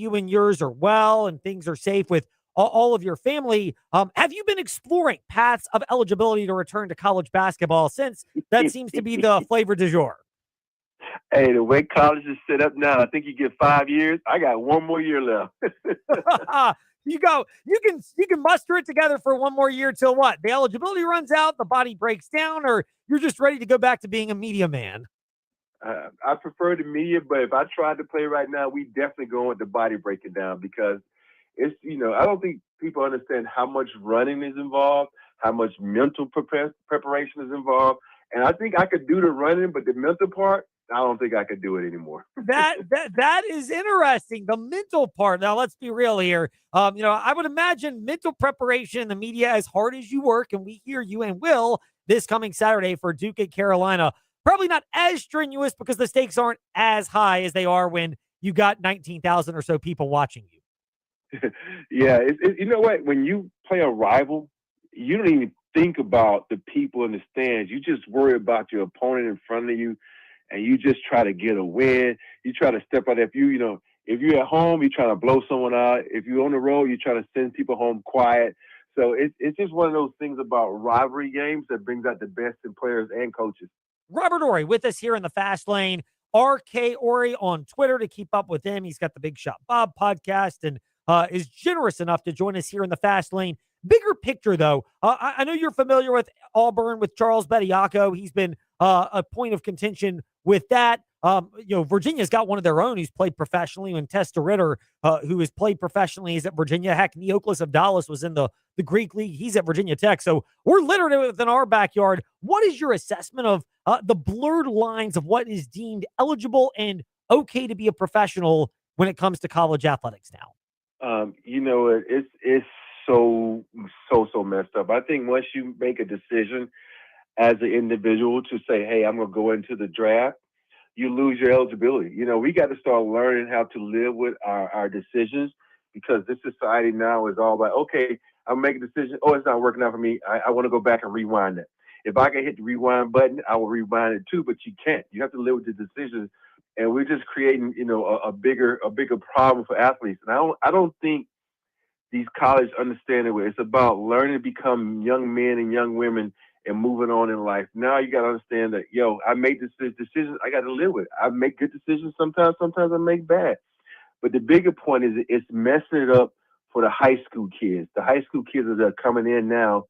you and yours are well and things are safe with all of your family. Have you been exploring paths of eligibility to return to college basketball since that seems to be the flavor du jour? Hey, the way college is set up now, I think you get 5 years. I got one more year left. You can muster it together for one more year till what? The eligibility runs out, the body breaks down, or you're just ready to go back to being a media man? I prefer the media, but if I tried to play right now, we definitely go with the body breaking down because it's, I don't think people understand how much running is involved, how much mental preparation is involved. And I think I could do the running, but the mental part, I don't think I could do it anymore. That is interesting. The mental part. Now, let's be real here. I would imagine mental preparation in the media, as hard as you work, and we hear you and will this coming Saturday for Duke at Carolina, probably not as strenuous because the stakes aren't as high as they are when you got 19,000 or so people watching you. Yeah, you know what? When you play a rival, you don't even think about the people in the stands. You just worry about your opponent in front of you, and you just try to get a win. You try to step out. If you're at home, you're trying to blow someone out. If you're on the road, you're trying to send people home quiet. So it's just one of those things about rivalry games that brings out the best in players and coaches. Robert Horry with us here in the Fast Lane. RK Horry on Twitter to keep up with him. He's got the Big Shot Bob podcast and is generous enough to join us here in the Fast Lane. Bigger picture, though, I know you're familiar with Auburn, with Charles Bediako. He's been a point of contention with that. Virginia's got one of their own who's played professionally, and Testa Ritter, who has played professionally, is at Virginia. Heck, Neoclis of Dallas was in the Greek League. He's at Virginia Tech. So we're littered within our backyard. What is your assessment of the blurred lines of what is deemed eligible and okay to be a professional when it comes to college athletics now? It's so messed up. I think once you make a decision as an individual to say, hey, I'm going to go into the draft, you lose your eligibility. We got to start learning how to live with our decisions because this society now is all about, okay, I'm making a decision. Oh, it's not working out for me. I want to go back and rewind it. If I can hit the rewind button, I will rewind it too, but you can't. You have to live with the decisions. And we're just creating, a bigger problem for athletes. And I don't think these colleges understand it. It's about learning to become young men and young women and moving on in life. Now you got to understand that, I make this decision. I got to live with it. I make good decisions sometimes. Sometimes I make bad. But the bigger point is it's messing it up for the high school kids. The high school kids that are coming in now,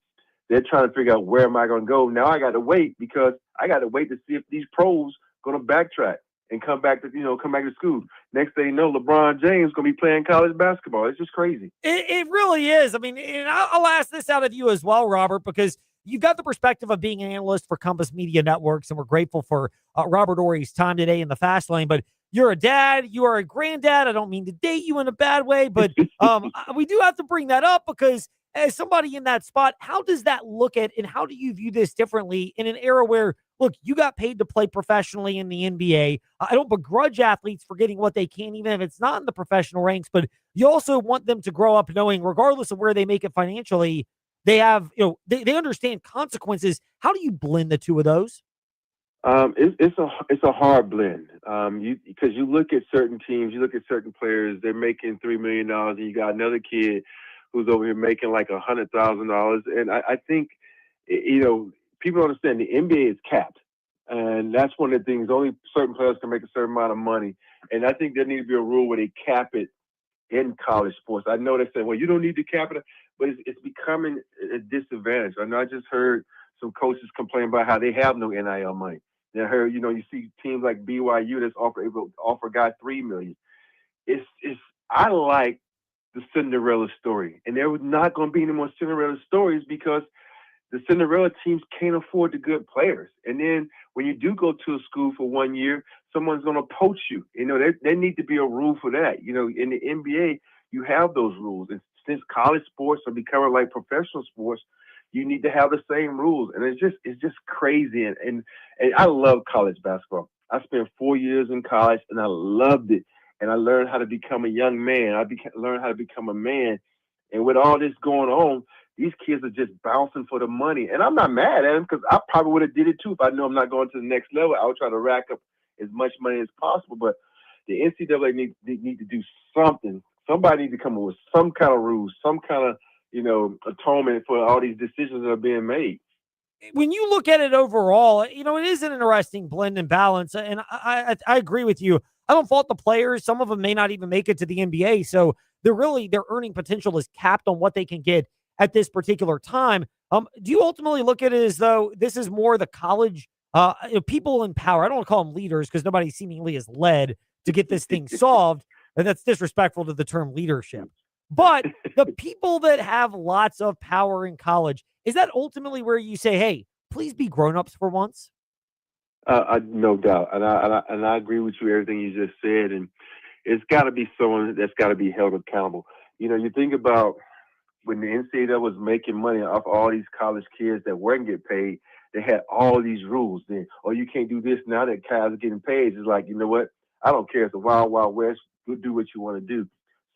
they're trying to figure out where am I going to go. Now I got to wait because I got to wait to see if these pros going to backtrack and come back to school. Next thing you know, LeBron James going to be playing college basketball. It's just crazy. It really is. I mean, and I'll ask this out of you as well, Robert, because you've got the perspective of being an analyst for Compass Media Networks, and we're grateful for Robert Horry's time today in the Fast Lane. But you're a dad. You are a granddad. I don't mean to date you in a bad way, but we do have to bring that up because as somebody in that spot, how does that look at and how do you view this differently in an era where, look, you got paid to play professionally in the NBA. I don't begrudge athletes for getting what they can, even if it's not in the professional ranks, but you also want them to grow up knowing, regardless of where they make it financially, they have, they understand consequences. How do you blend the two of those? It's a hard blend. Because you look at certain teams, you look at certain players, they're making $3 million, and you got another kid who's over here making like $100,000. And I think, people don't understand the NBA is capped. And that's one of the things, only certain players can make a certain amount of money. And I think there needs to be a rule where they cap it in college sports. I know they say, well, you don't need to cap it, but it's becoming a disadvantage. I know I just heard some coaches complain about how they have no NIL money. And I heard, you see teams like BYU that's able to offer a guy $3 million. I like the Cinderella story. And there was not going to be any more Cinderella stories because the Cinderella teams can't afford the good players. And then when you do go to a school for 1 year, someone's going to poach you. There need to be a rule for that. In the NBA, you have those rules. And since college sports are becoming like professional sports, you need to have the same rules. And it's just crazy. And I love college basketball. I spent 4 years in college and I loved it. And I learned how to become a young man. I learned how to become a man. And with all this going on, these kids are just bouncing for the money. And I'm not mad at them because I probably would have did it too. If I know I'm not going to the next level, I would try to rack up as much money as possible. But The NCAA need to do something. Somebody need to come up with some kind of rules, some kind of atonement for all these decisions that are being made. When you look at it overall, it is an interesting blend and balance. And I agree with you. I don't fault the players. Some of them may not even make it to the NBA. So their earning potential is capped on what they can get at this particular time. Do you ultimately look at it as though this is more the college people in power? I don't want to call them leaders because nobody seemingly is led to get this thing solved. And that's disrespectful to the term leadership. But the people that have lots of power in college, is that ultimately where you say, hey, please be grown-ups for once? No doubt. And I agree with you, everything you just said. And it's got to be someone that's got to be held accountable. You think about when the NCAA was making money off all these college kids that weren't getting paid, they had all these rules. Then, you can't do this now that guys are getting paid. It's like, you know what? I don't care. It's the wild, wild west. You do what you want to do.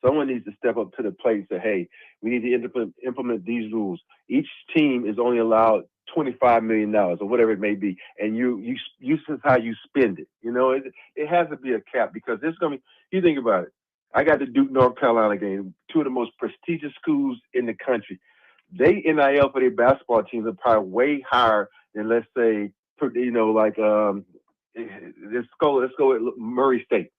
Someone needs to step up to the plate and say, hey, we need to implement these rules. Each team is only allowed $25 million or whatever it may be. And this is how you spend it. It has to be a cap because there's going to be, you think about it. I got the Duke, North Carolina game, two of the most prestigious schools in the country. They NIL for their basketball teams are probably way higher than, let's say, let's go with Murray State,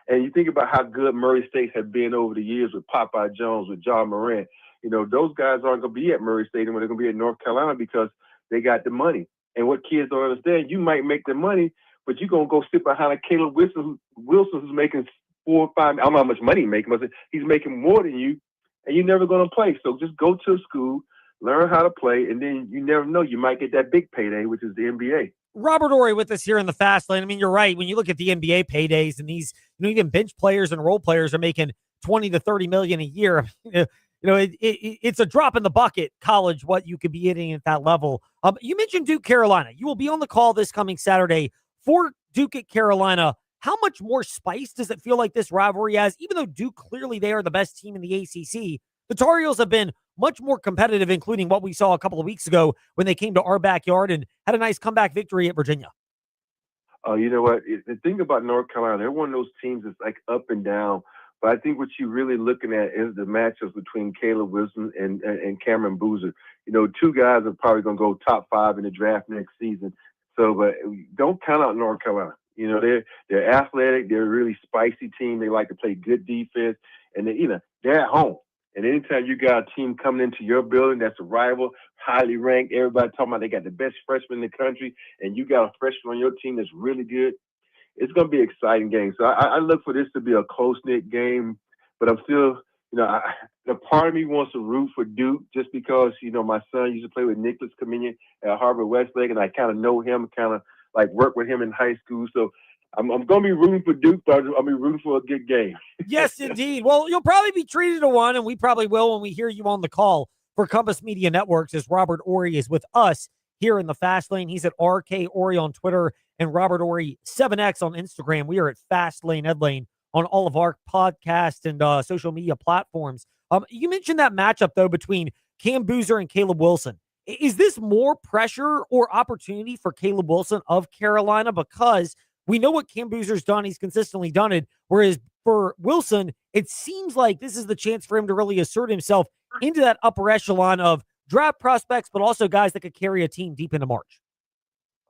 and you think about how good Murray State have been over the years with Popeye Jones, with John Morant. Those guys aren't going to be at Murray State anymore. They're going to be at North Carolina because they got the money. And what kids don't understand, you might make the money, but you're going to go sit behind a Caleb Wilson who's making 4 or 5. I don't know how much money he's making, but he's making more than you, and you're never going to play. So just go to a school, learn how to play, and then you never know. You might get that big payday, which is the NBA. Robert Horry with us here in the Fast Lane. I mean, you're right. When you look at the NBA paydays and these, even bench players and role players are making 20 to 30 million a year. It's a drop in the bucket, college, what you could be hitting at that level. You mentioned Duke, Carolina. You will be on the call this coming Saturday for Duke at Carolina. How much more spice does it feel like this rivalry has? Even though Duke, clearly they are the best team in the ACC, the Tar Heels have been much more competitive, including what we saw a couple of weeks ago when they came to our backyard and had a nice comeback victory at Virginia. Oh, you know what? The thing about North Carolina, they're one of those teams that's like up and down. But I think what you're really looking at is the matchups between Caleb Wilson and Cameron Boozer. Two guys are probably going to go top 5 in the draft next season. So, but don't count out North Carolina. They're athletic. They're a really spicy team. They like to play good defense, and they're at home. And anytime you got a team coming into your building that's a rival, highly ranked, everybody talking about they got the best freshman in the country, and you got a freshman on your team that's really good, it's going to be an exciting game. So I look for this to be a close-knit game, but I'm still, the part of me wants to root for Duke just because, my son used to play with Nicholas Kaminian at Harvard Westlake, and I kind of know him, kind of like work with him in high school. So I'm going to be rooting for Duke, but I'll be rooting for a good game. Yes, indeed. Well, you'll probably be treated to one, and we probably will when we hear you on the call for Compass Media Networks as Robert Horry is with us here in the Fast Lane. He's at RK Horry on Twitter and Robert Horry 7X on Instagram. We are at Fast Lane Ed Lane on all of our podcast and social media platforms. You mentioned that matchup, though, between Cam Boozer and Caleb Wilson. Is this more pressure or opportunity for Caleb Wilson of Carolina? Because we know what Cam Boozer's done. He's consistently done it. Whereas for Wilson, it seems like this is the chance for him to really assert himself into that upper echelon of draft prospects, but also guys that could carry a team deep into March.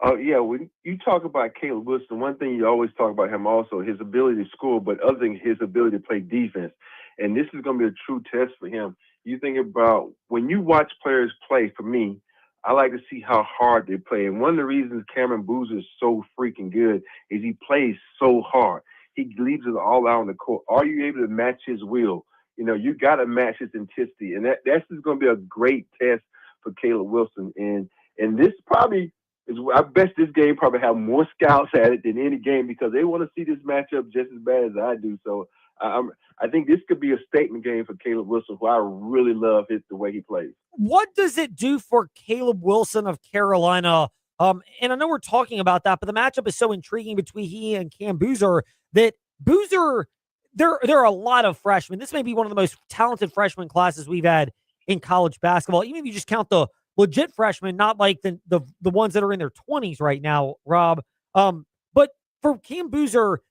Oh, yeah. When you talk about Caleb Wilson, one thing you always talk about him also, his ability to score, but other than his ability to play defense. And this is going to be a true test for him. You think about when you watch players play, for me, I like to see how hard they play. And one of the reasons Cameron Boozer is so freaking good is he plays so hard. He leaves it all out on the court. Are you able to match his will? You got to match his intensity. And that's just going to be a great test for Caleb Wilson. And this probably is, I bet this game probably have more scouts at it than any game because they want to see this matchup just as bad as I do. So I think this could be a statement game for Caleb Wilson, who I really love the way he plays. What does it do for Caleb Wilson of Carolina? And I know we're talking about that, but the matchup is so intriguing between he and Cam Boozer that Boozer, there are a lot of freshmen. This may be one of the most talented freshman classes we've had in college basketball. Even if you just count the legit freshmen, not like the ones that are in their 20s right now, Rob. But for Cam Boozer,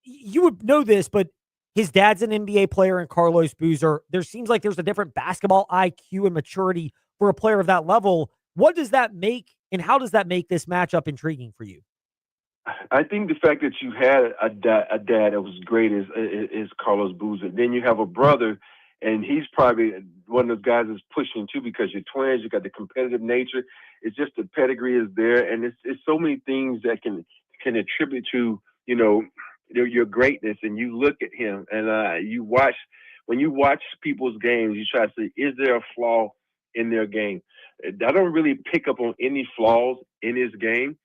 you would know this, but his dad's an NBA player and Carlos Boozer. There seems like there's a different basketball IQ and maturity for a player of that level. What does that make, and how does that make this matchup intriguing for you? I think the fact that you had a dad that was great is Carlos Boozer. Then you have a brother, and he's probably one of those guys that's pushing too, because you're twins. You got the competitive nature. It's just the pedigree is there, and it's so many things that can attribute to your greatness. And you look at him, and when you watch people's games, you try to see, is there a flaw in their game? I don't really pick up on any flaws in his game.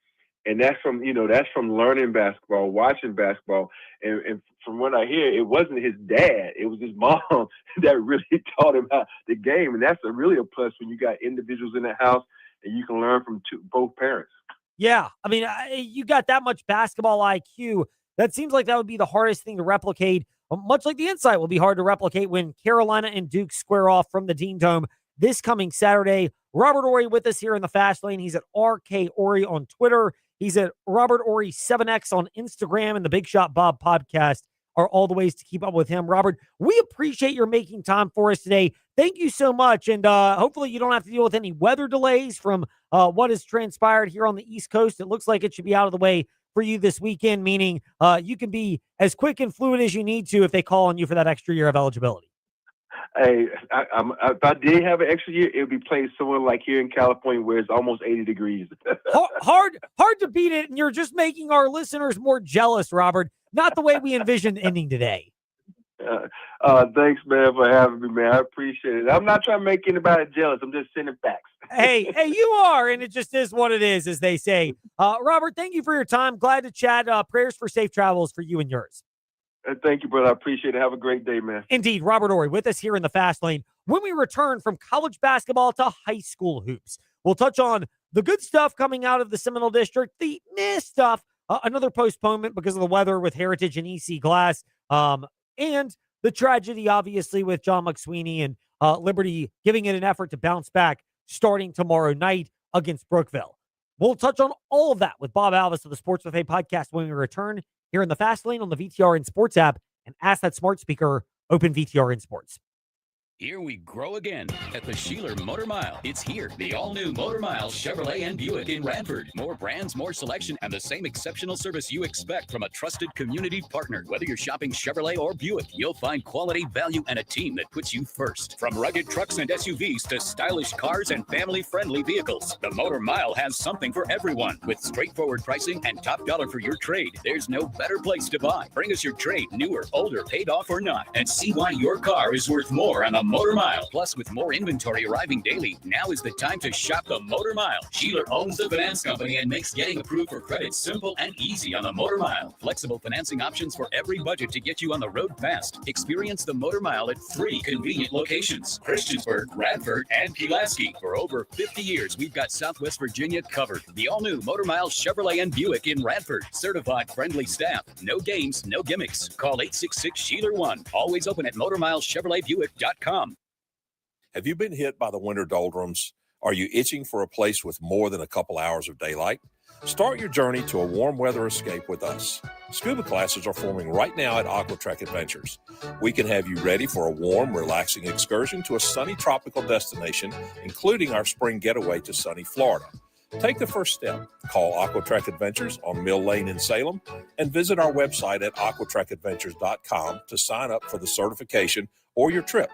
And that's from learning basketball, watching basketball. And from what I hear, it wasn't his dad. It was his mom that really taught him how the game. And that's really a plus when you got individuals in the house and you can learn from both parents. Yeah. I mean, you got that much basketball IQ. That seems like that would be the hardest thing to replicate. Much like the insight will be hard to replicate when Carolina and Duke square off from the Dean Dome this coming Saturday. Robert Horry with us here in the Fast Lane. He's at RK Horry on Twitter. He's at Robert Horry 7X on Instagram, and the Big Shot Bob podcast are all the ways to keep up with him. Robert, we appreciate your making time for us today. Thank you so much, and hopefully you don't have to deal with any weather delays from what has transpired here on the East Coast. It looks like it should be out of the way for you this weekend, meaning you can be as quick and fluid as you need to if they call on you for that extra year of eligibility. Hey, if I did have an extra year, it would be played somewhere like here in California where it's almost 80 degrees. hard to beat it, and you're just making our listeners more jealous, Robert. Not the way we envisioned ending today. Thanks, man, for having me, man. I appreciate it. I'm not trying to make anybody jealous. I'm just sending facts. hey, you are, and it just is what it is, as they say. Robert, thank you for your time. Glad to chat. Prayers for safe travels for you and yours. Thank you, brother. I appreciate it. Have a great day, man. Indeed. Robert Horry with us here in the Fast Lane. When we return from college basketball to high school hoops, we'll touch on the good stuff coming out of the Seminole District, the meh stuff, another postponement because of the weather with Heritage and EC Glass, and the tragedy, obviously, with John McSweeney and Liberty giving it an effort to bounce back starting tomorrow night against Brookville. We'll touch on all of that with Bob Alvis of the Sports Buffet podcast when we return here in the Fast Lane on the VTRN Sports app, and ask that smart speaker, open VTRN Sports. Here we grow again at the Sheeler Motor Mile. It's here, the all-new Motor Mile Chevrolet and Buick in Radford. More brands, more selection, and the same exceptional service you expect from a trusted community partner. Whether you're shopping Chevrolet or Buick, you'll find quality, value, and a team that puts you first. From rugged trucks and SUVs to stylish cars and family-friendly vehicles, the Motor Mile has something for everyone. With straightforward pricing and top dollar for your trade, there's no better place to buy. Bring us your trade, newer, older, paid off or not, and see why your car is worth more on the Motor Mile. Plus, with more inventory arriving daily, now is the time to shop the Motor Mile. Sheeler owns the finance company and makes getting approved for credit simple and easy on the Motor Mile. Flexible financing options for every budget to get you on the road fast. Experience the Motor Mile at 3 convenient locations: Christiansburg, Radford, and Pulaski. For over 50 years, we've got Southwest Virginia covered. The all-new Motor Mile Chevrolet and Buick in Radford. Certified friendly staff. No games, no gimmicks. Call 866-SHEELER1. Always open at MotorMileChevroletBuick.com. Have you been hit by the winter doldrums? Are you itching for a place with more than a couple hours of daylight? Start your journey to a warm weather escape with us. Scuba classes are forming right now at Aquatrek Adventures. We can have you ready for a warm, relaxing excursion to a sunny tropical destination, including our spring getaway to sunny Florida. Take the first step. Call Aquatrek Adventures on Mill Lane in Salem and visit our website at aquatrekadventures.com to sign up for the certification or your trip.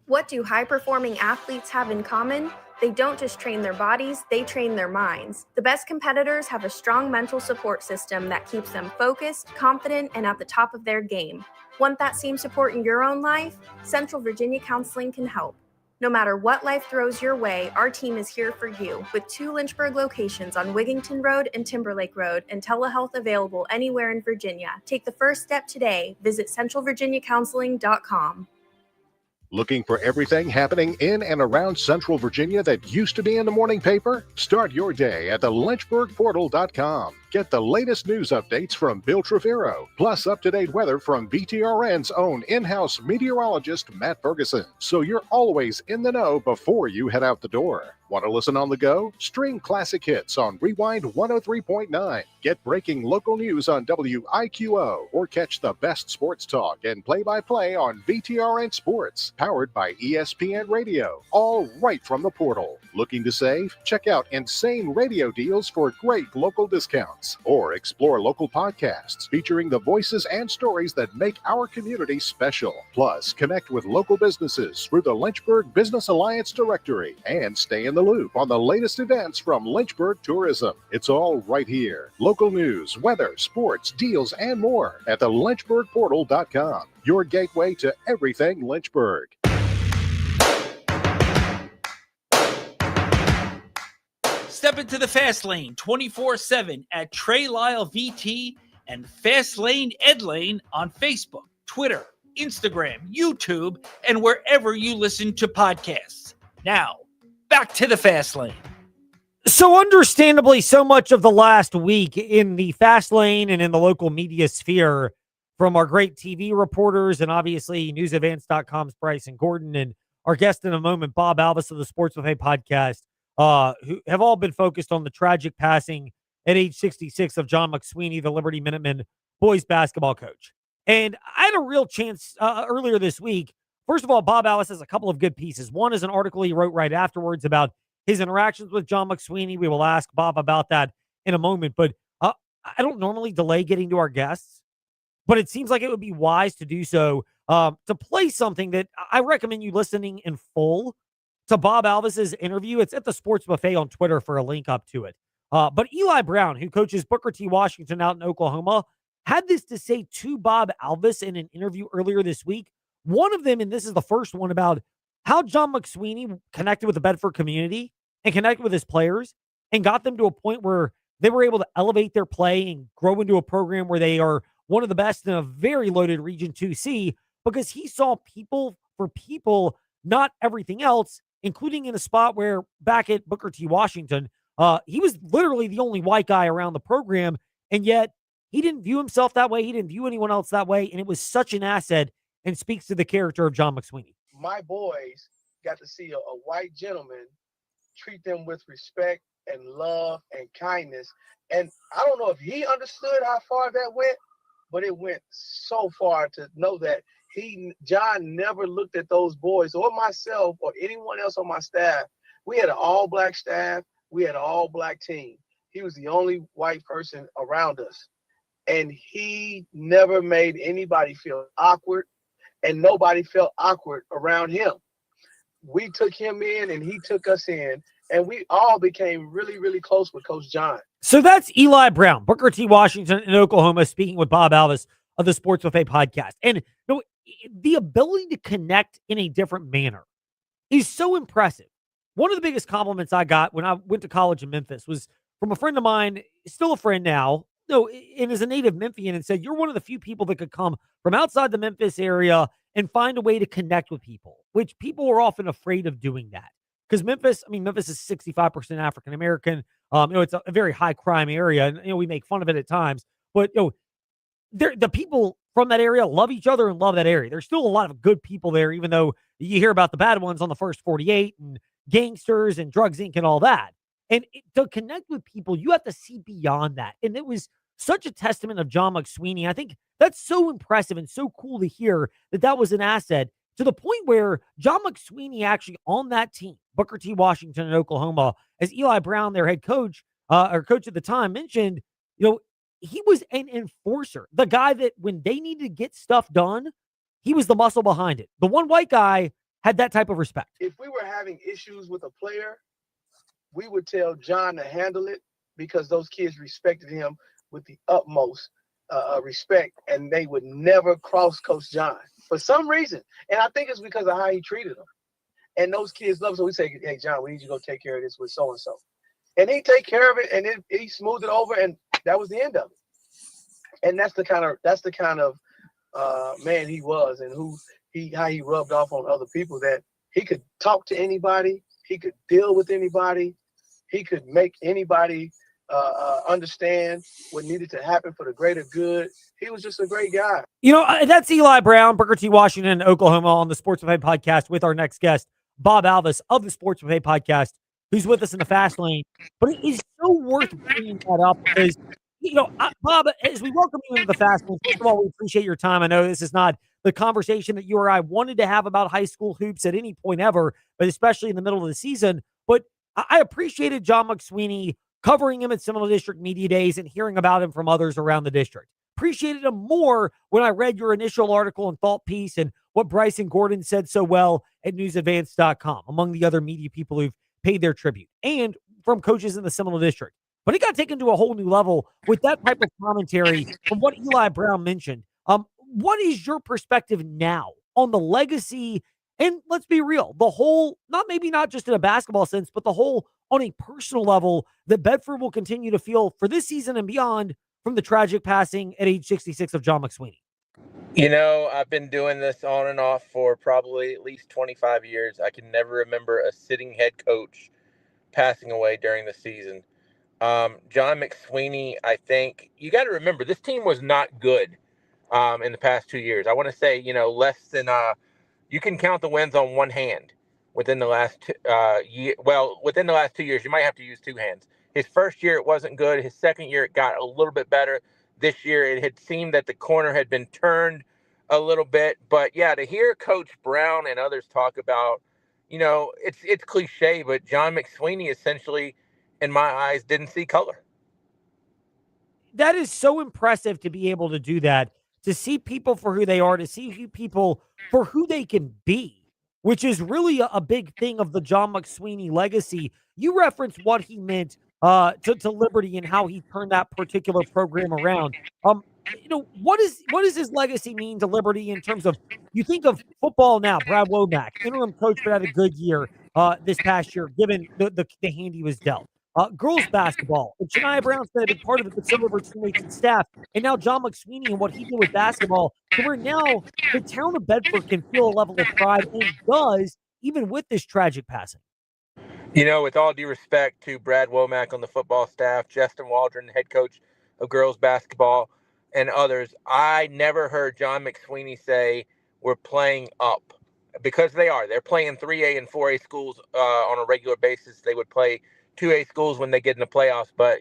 What do high-performing athletes have in common? They don't just train their bodies, they train their minds. The best competitors have a strong mental support system that keeps them focused, confident, and at the top of their game. Want that same support in your own life? Central Virginia Counseling can help. No matter what life throws your way, our team is here for you with 2 Lynchburg locations on Wigington Road and Timberlake Road, and telehealth available anywhere in Virginia. Take the first step today. Visit centralvirginiacounseling.com. Looking for everything happening in and around Central Virginia that used to be in the morning paper? Start your day at the lynchburgportal.com. Get the latest news updates from Bill Trevero, plus up-to-date weather from VTRN's own in-house meteorologist, Matt Ferguson. So you're always in the know before you head out the door. Want to listen on the go? Stream classic hits on Rewind 103.9. Get breaking local news on WIQO, or catch the best sports talk and play-by-play on VTRN Sports, powered by ESPN Radio, all right from the portal. Looking to save? Check out insane radio deals for great local discounts, or explore local podcasts featuring the voices and stories that make our community special. Plus, connect with local businesses through the Lynchburg Business Alliance directory and stay in the loop on the latest events from Lynchburg Tourism. It's all right here. Local news, weather, sports, deals, and more at the lynchburgportal.com. Your gateway to everything Lynchburg. Step into the Fast Lane 24/7 at Trey Lyle VT and Fast Lane Ed Lane on Facebook, Twitter, Instagram, YouTube, and wherever you listen to podcasts. Now, back to the Fast Lane. So understandably, so much of the last week in the Fast Lane and in the local media sphere from our great TV reporters and obviously newsadvance.com's Bryson Gordon and our guest in a moment, Bob Alvis of the Sports Buffet podcast, who have all been focused on the tragic passing at age 66 of John McSweeney, the Liberty Minutemen boys basketball coach. And I had a real chance earlier this week. First of all, Bob Alvis has a couple of good pieces. One is an article he wrote right afterwards about his interactions with John McSweeney. We will ask Bob about that in a moment. But I don't normally delay getting to our guests, but it seems like it would be wise to do so to play something that I recommend you listening in full to Bob Alvis's interview. It's at the Sports Buffet on Twitter for a link up to it. But Eli Brown, who coaches Booker T. Washington out in Oklahoma, had this to say to Bob Alvis in an interview earlier this week. One of them, and this is the first one, about how John McSweeney connected with the Bedford community and connected with his players and got them to a point where they were able to elevate their play and grow into a program where they are one of the best in a very loaded Region 2C, because he saw people for people, not everything else, including in a spot where back at Booker T. Washington, he was literally the only white guy around the program, and yet he didn't view himself that way. He didn't view anyone else that way, and it was such an asset and speaks to the character of John McSweeney. My boys got to see a white gentleman treat them with respect and love and kindness. And I don't know if he understood how far that went, but it went so far to know that John never looked at those boys or myself or anyone else on my staff. We had an all-black staff. We had an all-black team. He was the only white person around us. And he never made anybody feel awkward, and nobody felt awkward around him. We took him in and he took us in, and we all became really, really close with Coach John. So that's Eli Brown, Booker T. Washington in Oklahoma, speaking with Bob Alvis of the Sports Buffet podcast. And the ability to connect in a different manner is so impressive. One of the biggest compliments I got when I went to college in Memphis was from a friend of mine, still a friend now, and is a native Memphian, and said, you're one of the few people that could come from outside the Memphis area and find a way to connect with people, which people are often afraid of doing that. Because Memphis is 65% African-American. It's a very high crime area, and, we make fun of it at times. But, the people from that area love each other and love that area. There's still a lot of good people there, even though you hear about the bad ones on the First 48 and gangsters and Drugs Inc. and all that. And to connect with people, you have to see beyond that. And it was such a testament of John McSweeney. I think that's so impressive and so cool to hear that was an asset, to the point where John McSweeney actually on that team, Booker T. Washington in Oklahoma, as Eli Brown, their head coach, or coach at the time, mentioned, he was an enforcer. The guy that when they needed to get stuff done, he was the muscle behind it. The one white guy had that type of respect. If we were having issues with a player, we would tell John to handle it, because those kids respected him with the utmost respect, and they would never cross Coach John for some reason. And I think it's because of how he treated them. And those kids love. So we say, hey, John, we need you to go take care of this with so-and-so. And he take care of it, and he smoothed it over, and that was the end of it. And that's the kind of man he was, and how he rubbed off on other people, that he could talk to anybody, he could deal with anybody, he could make anybody understand what needed to happen for the greater good. He was just a great guy. That's Eli Brown, Booker T. Washington, Oklahoma, on the Sports Buffet podcast with our next guest, Bob Alvis of the Sports Buffet podcast, who's with us in the fast lane. But it is so worth bringing that up because, Bob, as we welcome you into the fast lane, first of all, we appreciate your time. I know this is not the conversation that you or I wanted to have about high school hoops at any point ever, but especially in the middle of the season. But I appreciated John McSweeney covering him at Seminole District Media Days and hearing about him from others around the district. Appreciated him more when I read your initial article and thought piece and what Bryson Gordon said so well at newsadvance.com, among the other media people who've paid their tribute, and from coaches in the Seminole District. But it got taken to a whole new level with that type of commentary from what Eli Brown mentioned. What is your perspective now on the legacy? And let's be real, the whole, not just in a basketball sense, but the whole on a personal level that Bedford will continue to feel for this season and beyond from the tragic passing at age 66 of John McSweeney. I've been doing this on and off for probably at least 25 years. I can never remember a sitting head coach passing away during the season. John McSweeney, I think, you got to remember, this team was not good in the past 2 years. I want to say, less than, you can count the wins on one hand within the last year. Well, within the last 2 years, you might have to use two hands. His first year, it wasn't good. His second year, it got a little bit better. This year, it had seemed that the corner had been turned a little bit. But, yeah, to hear Coach Brown and others talk about, it's cliche, but John McSweeney essentially, in my eyes, didn't see color. That is so impressive to be able to do that, to see people for who they are, to see people for who they can be, which is really a big thing of the John McSweeney legacy. You referenced what he meant to Liberty and how he turned that particular program around. What does his legacy mean to Liberty in terms of, you think of football now, Brad Womack, interim coach, but had a good year this past year, given the hand he was dealt. Girls basketball, and Shania Brown's been a big part of it, but so have her teammates and staff. And now John McSweeney and what he did with basketball, to where now the town of Bedford can feel a level of pride, and does, even with this tragic passing. With all due respect to Brad Womack on the football staff, Justin Waldron, head coach of girls basketball, and others, I never heard John McSweeney say we're playing up, because they are. They're playing 3A and 4A schools on a regular basis. They would play 2A schools when they get in the playoffs. But,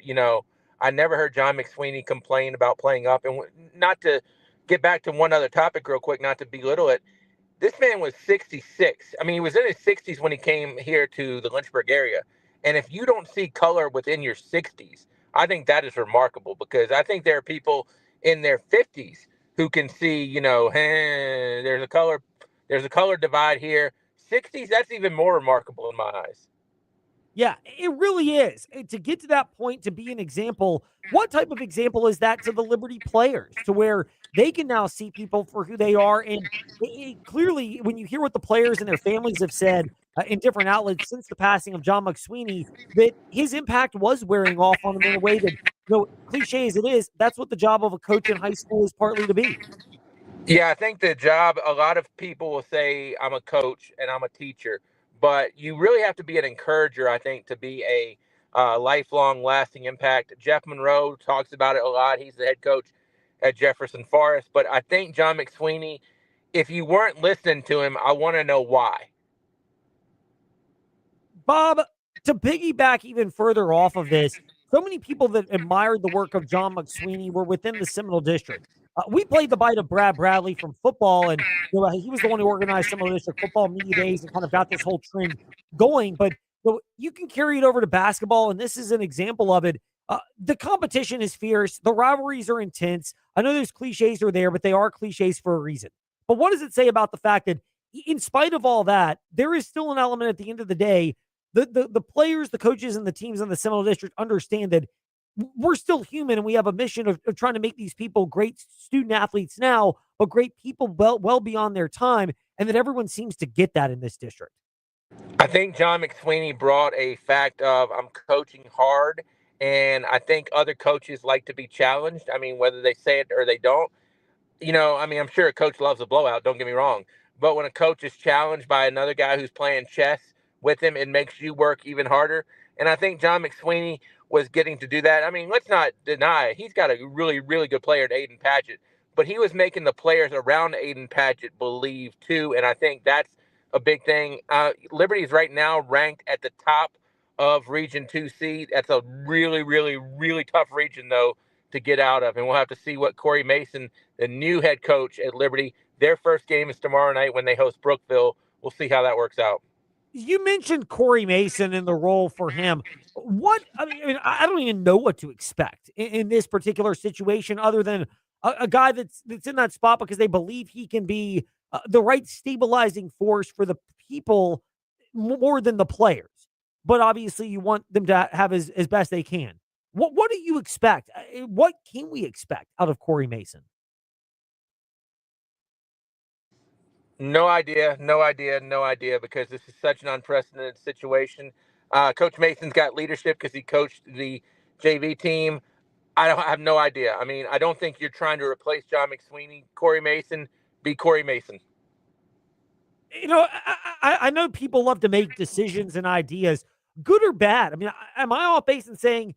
I never heard John McSweeney complain about playing up. And not to get back to one other topic real quick, not to belittle it, this man was 66. I mean, he was in his 60s when he came here to the Lynchburg area. And if you don't see color within your 60s, I think that is remarkable, because I think there are people in their 50s who can see, hey, there's a color divide here. 60s, that's even more remarkable in my eyes. Yeah, it really is. To get to that point, to be an example, what type of example is that to the Liberty players, to where they can now see people for who they are? And clearly, when you hear what the players and their families have said in different outlets since the passing of John McSweeney, that his impact was wearing off on them in a way that, cliche as it is, that's what the job of a coach in high school is partly to be. Yeah, I think the job, a lot of people will say I'm a coach and I'm a teacher, but you really have to be an encourager, I think, to be a lifelong, lasting impact. Jeff Monroe talks about it a lot. He's the head coach at Jefferson Forest. But I think John McSweeney, if you weren't listening to him, I want to know why. Bob, to piggyback even further off of this, so many people that admired the work of John McSweeney were within the Seminole District. We played the bite of Brad Bradley from football, and he was the one who organized Seminole District football media days and kind of got this whole trend going. But you can carry it over to basketball, and this is an example of it. The competition is fierce. The rivalries are intense. I know those cliches are there, but they are cliches for a reason. But what does it say about the fact that in spite of all that, there is still an element at the end of the day, the players, the coaches, and the teams in the Seminole District understand that we're still human, and we have a mission of trying to make these people great student athletes now, but great people well beyond their time, and that everyone seems to get that in this district. I think John McSweeney brought a fact of, I'm coaching hard, and I think other coaches like to be challenged. I mean, whether they say it or they don't. I'm sure a coach loves a blowout, don't get me wrong. But when a coach is challenged by another guy who's playing chess with him, it makes you work even harder. And I think John McSweeney was getting to do that. I mean, let's not deny it. He's got a really, really good player in Aiden Padgett, but he was making the players around Aiden Padgett believe too. And I think that's a big thing. Liberty is right now ranked at the top of Region 2C. That's a really, really, really tough region, though, to get out of. And we'll have to see what Corey Mason, the new head coach at Liberty, their first game is tomorrow night when they host Brookville. We'll see how that works out. You mentioned Corey Mason and the role for him. I don't even know what to expect in this particular situation other than a guy that's in that spot because they believe he can be the right stabilizing force for the people more than the players. But obviously you want them to have as best they can. What do you expect? What can we expect out of Corey Mason? No idea, because this is such an unprecedented situation. Coach Mason's got leadership because he coached the JV team. I have no idea. I mean, I don't think you're trying to replace John McSweeney. Corey Mason, be Corey Mason. I know people love to make decisions and ideas, good or bad. I mean, am I off base in saying,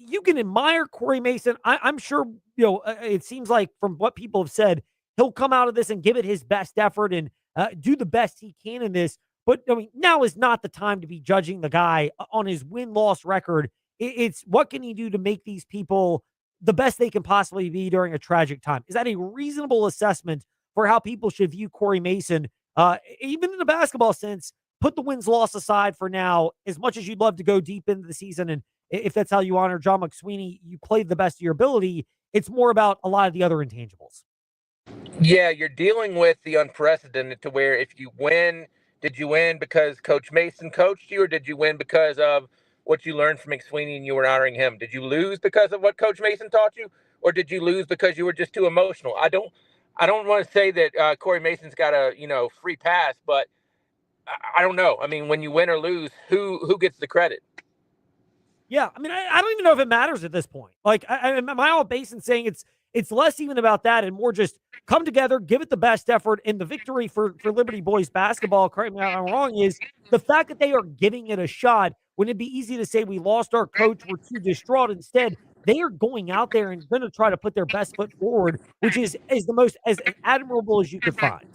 you can admire Corey Mason? I'm sure, it seems like from what people have said, he'll come out of this and give it his best effort and do the best he can in this. But I mean, now is not the time to be judging the guy on his win-loss record. It's what can he do to make these people the best they can possibly be during a tragic time? Is that a reasonable assessment for how people should view Corey Mason? Even in the basketball sense, put the wins-loss aside for now. As much as you'd love to go deep into the season, and if that's how you honor John McSweeney, you played the best of your ability. It's more about a lot of the other intangibles. Yeah, you're dealing with the unprecedented to where if you win, did you win because Coach Mason coached you, or did you win because of what you learned from McSweeney and you were honoring him? Did you lose because of what Coach Mason taught you, or did you lose because you were just too emotional? I don't want to say that Corey Mason's got a free pass, but I don't know. I mean, when you win or lose, who gets the credit? Yeah, I mean, I don't even know if it matters at this point. Like, am I all base in saying it's less even about that and more just come together, give it the best effort, and the victory for Liberty boys basketball, correct me if I'm wrong, is the fact that they are giving it a shot. Wouldn't it be easy to say we lost our coach, we're too distraught? Instead, they are going out there and going to try to put their best foot forward, which is the most as admirable as you could find.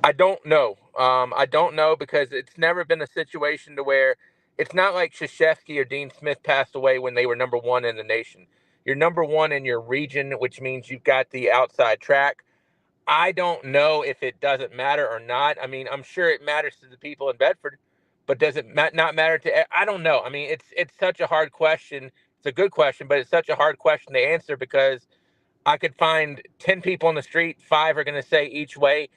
I don't know. I don't know because it's never been a situation to where it's not like Krzyzewski or Dean Smith passed away when they were number one in the nation. You're number one in your region, which means you've got the outside track. I don't know if it doesn't matter or not. I mean, I'm sure it matters to the people in Bedford, but does it not matter to? I don't know. I mean, it's such a hard question. It's a good question, but it's such a hard question to answer because I could find 10 people on the street, 5 are going to say each way.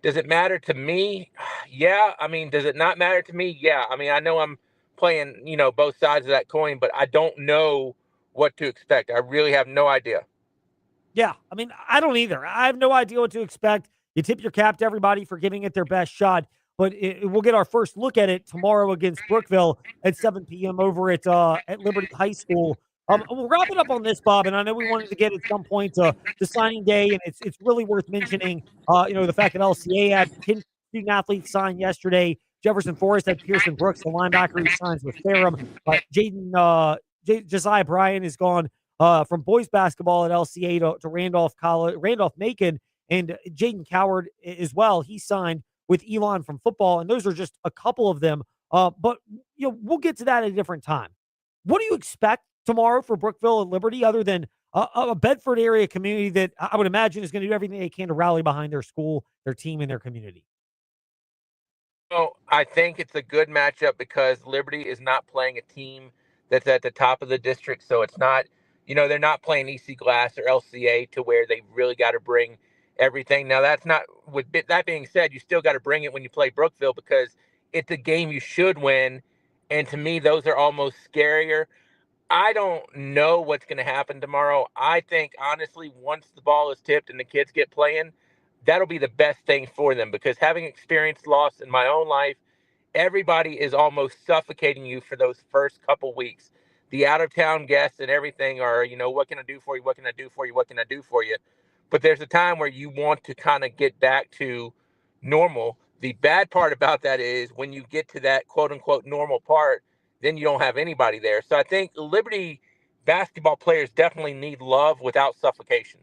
Does it matter to me? Yeah. I mean, does it not matter to me? Yeah. I mean, I know I'm playing, both sides of that coin, but I don't know what to expect. I really have no idea. Yeah, I mean, I don't either. I have no idea what to expect. You tip your cap to everybody for giving it their best shot, but we'll get our first look at it tomorrow against Brookville at 7 p.m. over at Liberty High School. We'll wrap it up on this, Bob, and I know we wanted to get at some point to signing day, and it's really worth mentioning, the fact that LCA had 10 student athletes sign yesterday. Jefferson Forest had Pearson Brooks, the linebacker who signs with Ferrum. Josiah Bryan is gone from boys basketball at LCA to Randolph Macon, and Jaden Coward as well. He signed with Elon from football, and those are just a couple of them. But we'll get to that at a different time. What do you expect tomorrow for Brookville and Liberty, other than a Bedford area community that I would imagine is going to do everything they can to rally behind their school, their team, and their community? Well, I think it's a good matchup because Liberty is not playing a team that's at the top of the district. So it's not, they're not playing EC Glass or LCA to where they really got to bring everything. Now, that's not, with that being said, you still got to bring it when you play Brookville because it's a game you should win. And to me, those are almost scarier. I don't know what's going to happen tomorrow. I think, honestly, once the ball is tipped and the kids get playing, that'll be the best thing for them because having experienced loss in my own life, everybody is almost suffocating you for those first couple weeks. The out-of-town guests and everything are, what can I do for you? What can I do for you? What can I do for you? But there's a time where you want to kind of get back to normal. The bad part about that is when you get to that quote-unquote normal part, then you don't have anybody there. So I think Liberty basketball players definitely need love without suffocation.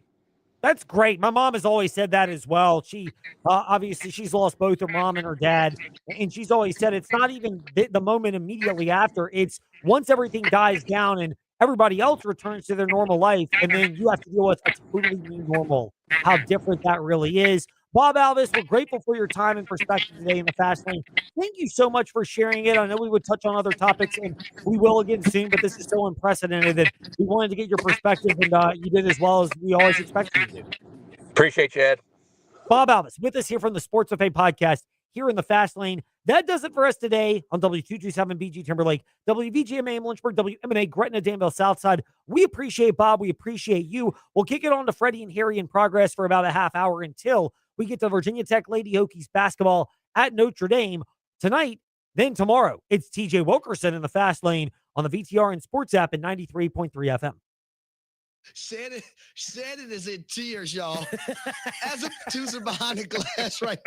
That's great. My mom has always said that as well. She obviously she's lost both her mom and her dad, and she's always said it's not even the moment immediately after. It's once everything dies down and everybody else returns to their normal life, and then you have to deal with a totally new normal. How different that really is. Bob Alvis, we're grateful for your time and perspective today in the Fast Lane. Thank you so much for sharing it. I know we would touch on other topics, and we will again soon, but this is so unprecedented that we wanted to get your perspective, and you did as well as we always expect you to do. Appreciate you, Ed. Bob Alvis with us here from the Sports Buffet podcast here in the Fast Lane. That does it for us today on W227BG Timberlake, WVGMA Lynchburg, WMNA Gretna, Danville, Southside. We appreciate Bob. We appreciate you. We'll kick it on to Freddie and Harry in progress for about a half hour until we get to Virginia Tech Lady Hokies basketball at Notre Dame tonight. Then tomorrow, it's TJ Wilkerson in the Fast Lane on the VTR and Sports app at 93.3 FM. Shannon is in tears, y'all. As a producer behind the glass right